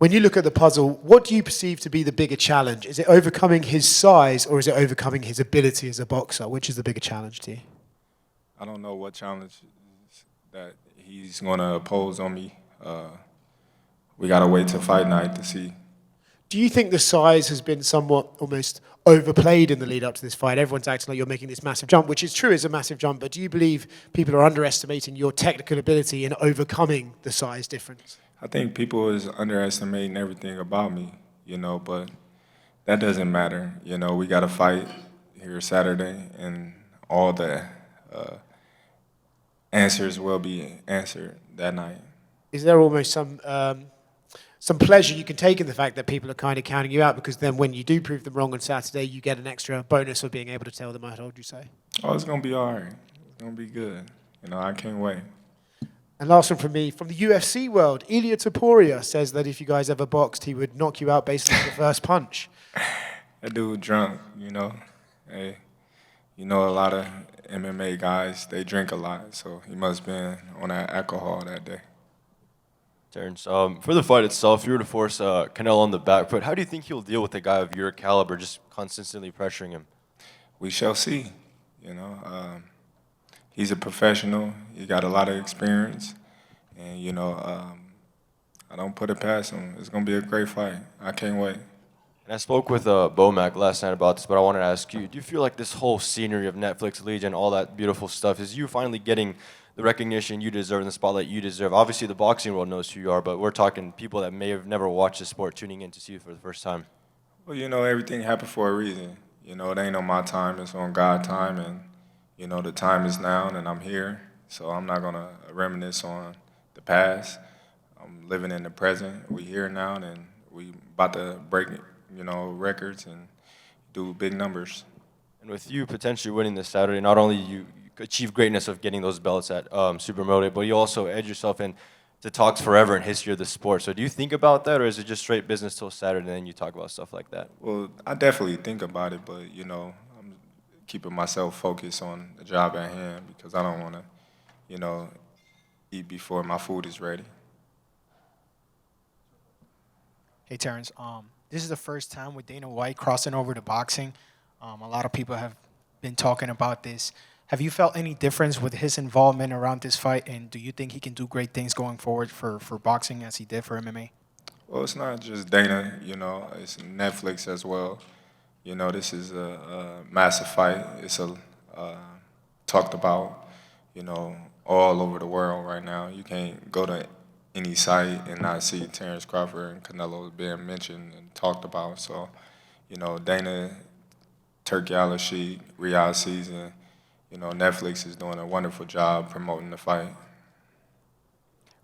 When you look at the puzzle, what do you perceive to be the bigger challenge? Is it overcoming his size or is it overcoming his ability as a boxer? Which is the bigger challenge to you? I don't know what challenge that he's going to pose on me. We got to wait till fight night to see. Do you think the size has been somewhat almost overplayed in the lead up to this fight? Everyone's acting like you're making this massive jump, which is true, is a massive jump, but do you believe people are underestimating your technical ability in overcoming the size difference? I think people is underestimating everything about me, but that doesn't matter. We got to fight here Saturday, and all the answers will be answered that night. Is there almost some pleasure you can take in the fact that people are kind of counting you out, because then when you do prove them wrong on Saturday, you get an extra bonus of being able to tell them I told you so? Oh, it's going to be all right. It's going to be good. I can't wait. And last one from me, from the UFC world, Ilia Topuria says that if you guys ever boxed, he would knock you out basically on the first punch. That dude drunk, Hey, a lot of MMA guys, they drink a lot, so he must have been on that alcohol that day. Terence, for the fight itself, if you were to force Canelo on the back foot, how do you think he'll deal with a guy of your caliber just constantly pressuring him? We shall see. He's a professional. He got a lot of experience, and I don't put it past him. It's gonna be a great fight. I can't wait. And I spoke with Bomac last night about this, but I wanted to ask you: do you feel like this whole scenery of Netflix, Legion, all that beautiful stuff, is you finally getting the recognition you deserve and the spotlight you deserve? Obviously, the boxing world knows who you are, but we're talking people that may have never watched the sport tuning in to see you for the first time. Well, everything happened for a reason. It ain't on my time, it's on God's time, and, the time is now, and I'm here, so I'm not going to reminisce on the past. I'm living in the present. We here now, and we about to break, records and do big numbers. And with you potentially winning this Saturday, not only you achieve greatness of getting those belts at Supermoto, but you also edge yourself into talks forever in history of the sport. So do you think about that, or is it just straight business till Saturday and then you talk about stuff like that? Well, I definitely think about it, but, I'm keeping myself focused on the job at hand because I don't want to, eat before my food is ready. Hey, Terrence. This is the first time with Dana White crossing over to boxing. A lot of people have been talking about this. Have you felt any difference with his involvement around this fight, and do you think he can do great things going forward for boxing as he did for MMA? Well, it's not just Dana, it's Netflix as well. This is a massive fight. It's talked about, all over the world right now. You can't go to any site and not see Terence Crawford and Canelo being mentioned and talked about. So, Dana, Turkey Al Sheik, Riyadh season, Netflix is doing a wonderful job promoting the fight.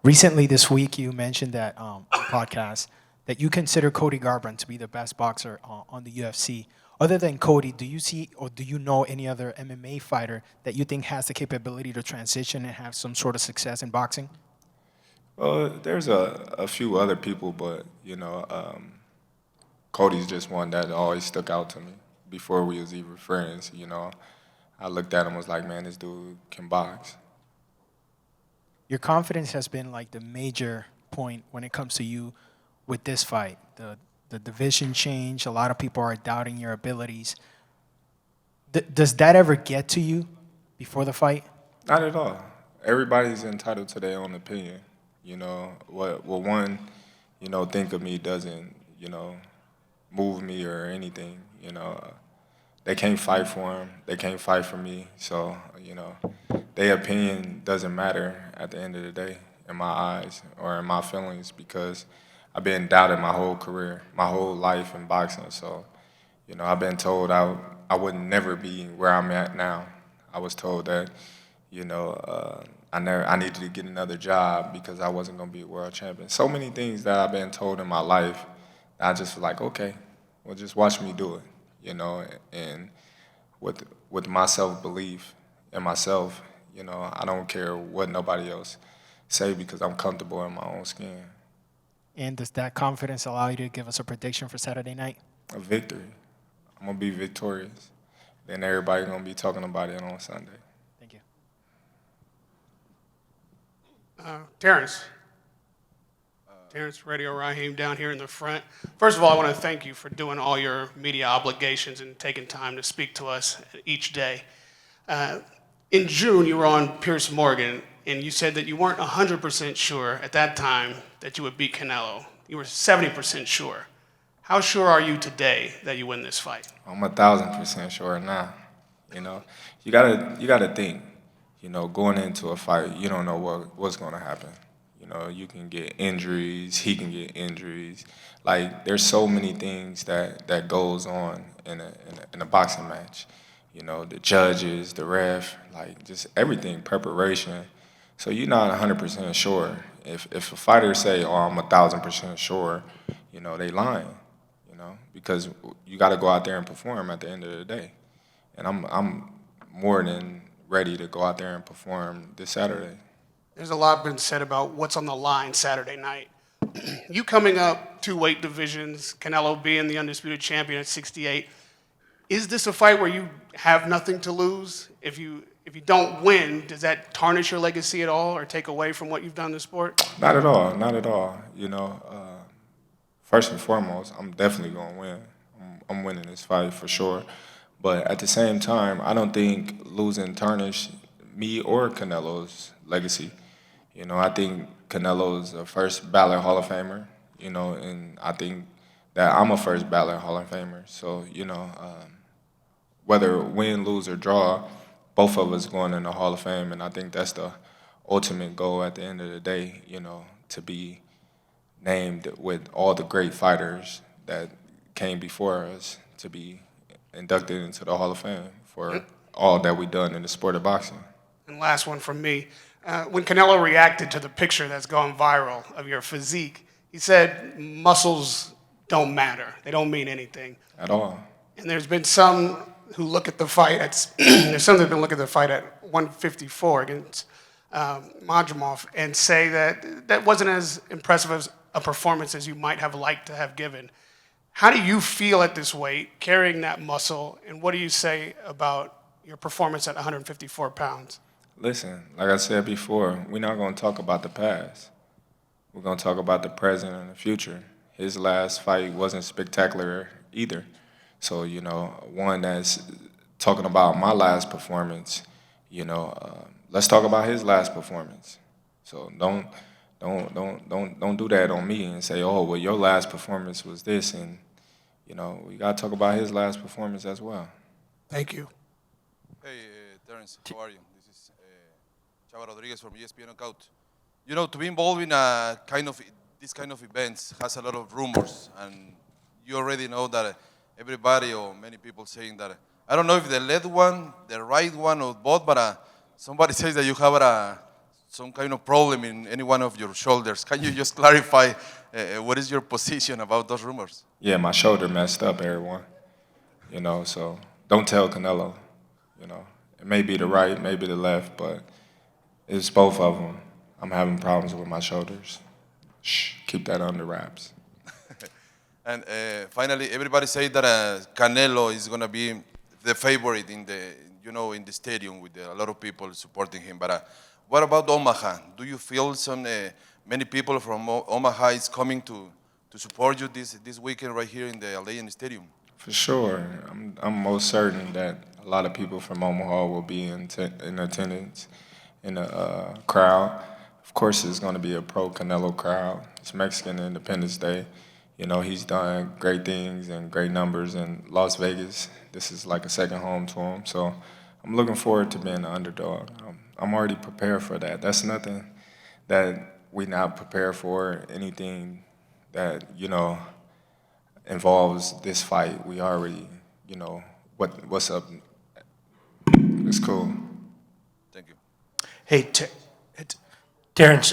Recently this week, you mentioned that on a podcast that you consider Cody Garbrandt to be the best boxer on the UFC. Other than Cody, do you see or do you know any other MMA fighter that you think has the capability to transition and have some sort of success in boxing? Well, there's a few other people, but, Cody's just one that always stuck out to me before we was even friends, I looked at him and was like, man, this dude can box. Your confidence has been like the major point when it comes to you with this fight. The division change, a lot of people are doubting your abilities. Does that ever get to you before the fight? Not at all. Everybody's entitled to their own opinion. What one, think of me doesn't, move me or anything. They can't fight for him. They can't fight for me. So, their opinion doesn't matter at the end of the day in my eyes or in my feelings because I've been doubted my whole career, my whole life in boxing. So, I've been told I would never be where I'm at now. I was told that, I needed to get another job because I wasn't going to be a world champion. So many things that I've been told in my life, I just was like, okay, well, just watch me do it, and with my self-belief in myself, I don't care what nobody else say because I'm comfortable in my own skin. And does that confidence allow you to give us a prediction for Saturday night? A victory. I'm going to be victorious. Then everybody's going to be talking about it on Sunday. Thank you. Terrence. Terence, Radio Raheem down here in the front. First of all, I want to thank you for doing all your media obligations and taking time to speak to us each day. In June, you were on Piers Morgan, and you said that you weren't 100% sure at that time that you would beat Canelo. You were 70% sure. How sure are you today that you win this fight? I'm 1,000% sure now. You know, you gotta think. You know, going into a fight, you don't know what's gonna happen. You know, you can get injuries. He can get injuries. Like, there's so many things that goes on in a boxing match. You know, the judges, the ref, like just everything, preparation. So you're not 100% sure. If a fighter say, "Oh, I'm 1,000% sure," you know, they lying. You know, because you got to go out there and perform at the end of the day. And I'm more than ready to go out there and perform this Saturday. There's a lot been said about what's on the line Saturday night. You coming up 2 weight divisions, Canelo being the undisputed champion at 68. Is this a fight where you have nothing to lose? If you don't win, does that tarnish your legacy at all or take away from what you've done in the sport? Not at all, not at all. You know, first and foremost, I'm definitely gonna win. I'm winning this fight for sure. But at the same time, I don't think losing tarnish me or Canelo's legacy. You know, I think Canelo's a first ballot Hall of Famer. You know, and I think that I'm a first ballot Hall of Famer. So, you know, whether win, lose, or draw, both of us going in the Hall of Fame, and I think that's the ultimate goal at the end of the day, you know, to be named with all the great fighters that came before us, to be inducted into the Hall of Fame for all that we've done in the sport of boxing. And last one from me. When Canelo reacted to the picture that's gone viral of your physique, he said muscles don't matter. They don't mean anything. At all. And there's been some who look at the fight at there's some that have been looking at the fight at 154 against Majumov and say that that wasn't as impressive as a performance as you might have liked to have given. How do you feel at this weight, carrying that muscle, and what do you say about your performance at 154 pounds? Listen, like I said before, we're not going to talk about the past. We're going to talk about the present and the future. His last fight wasn't spectacular either. So, you know, one that's talking about my last performance, you know, let's talk about his last performance. So don't do that on me and say, oh, well, your last performance was this, and you know, we got to talk about his last performance as well. Thank you. Hey, Terence, how are you? This is Chava Rodriguez from ESPN Knockout. You know, to be involved in this kind of events has a lot of rumors, and you already know that everybody or many people saying that, I don't know if the left one, the right one, or both, but somebody says that you have some kind of problem in any one of your shoulders. Can you just clarify what is your position about those rumors? Yeah, my shoulder messed up, everyone. You know, so don't tell Canelo. You know, it may be the right, maybe the left, but it's both of them. I'm having problems with my shoulders. Shh, keep that under wraps. And finally, everybody say that Canelo is going to be the favorite in the stadium with a lot of people supporting him. But what about Omaha? Do you feel many people from Omaha is coming to support you this weekend right here in the Allianz Stadium? For sure. I'm most certain that a lot of people from Omaha will be in attendance in the crowd. Of course, it's going to be a pro-Canelo crowd. It's Mexican Independence Day. You know, he's done great things and great numbers in Las Vegas. This is like a second home to him. So I'm looking forward to being the underdog. I'm already prepared for that. That's nothing that we not prepared for. Anything that, you know, involves this fight, we already, you know, what's up. It's cool. Thank you. Hey, Terence,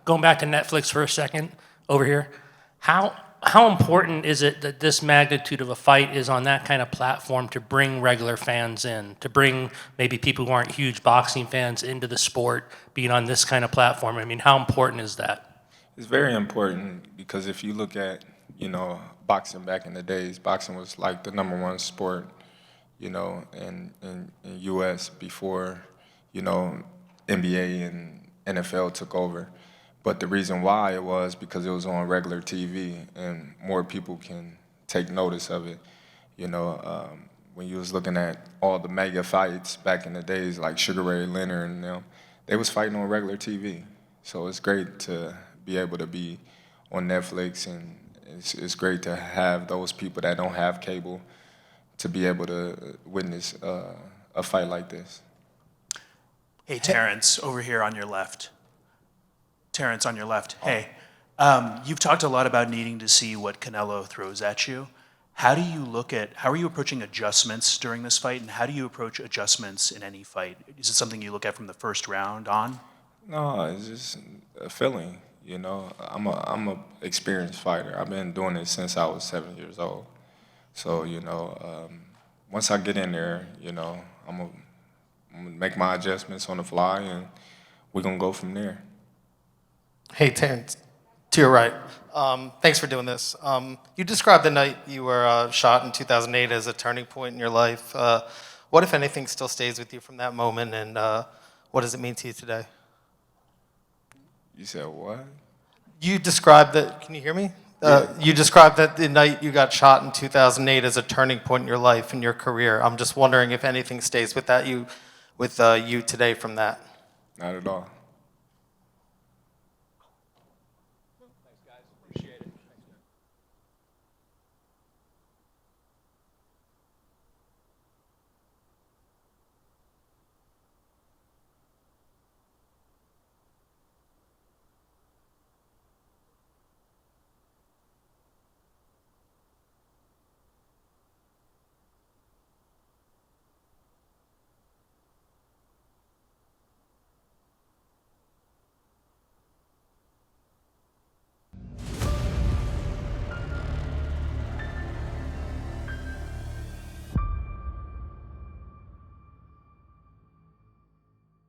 going back to Netflix for a second over here, how important is it that this magnitude of a fight is on that kind of platform to bring regular fans in, to bring maybe people who aren't huge boxing fans into the sport, being on this kind of platform? I mean, how important is that? It's very important because if you look at, you know, boxing back in the days, boxing was like the #1 sport, you know, in U.S. before, you know, NBA and NFL took over. But the reason why it was because it was on regular TV and more people can take notice of it. You know, when you was looking at all the mega fights back in the days, like Sugar Ray Leonard and them, they was fighting on regular TV. So it's great to be able to be on Netflix, and it's great to have those people that don't have cable to be able to witness a fight like this. Hey, Terence, over here on your left. Terence, on your left. Hey, you've talked a lot about needing to see what Canelo throws at you. How are you approaching adjustments during this fight, and how do you approach adjustments in any fight? Is it something you look at from the first round on? No, it's just a feeling. You know, I'm a experienced fighter. I've been doing it since I was 7 years old. So, you know, once I get in there, you know, I'm gonna make my adjustments on the fly, and we're gonna go from there. Hey, Terence, to your right. Thanks for doing this. You described the night you were shot in 2008 as a turning point in your life. What, if anything, still stays with you from that moment, and what does it mean to you today? You said what? You described that, can you hear me? You described that the night you got shot in 2008 as a turning point in your life and your career. I'm just wondering if anything stays with you today from that. Not at all.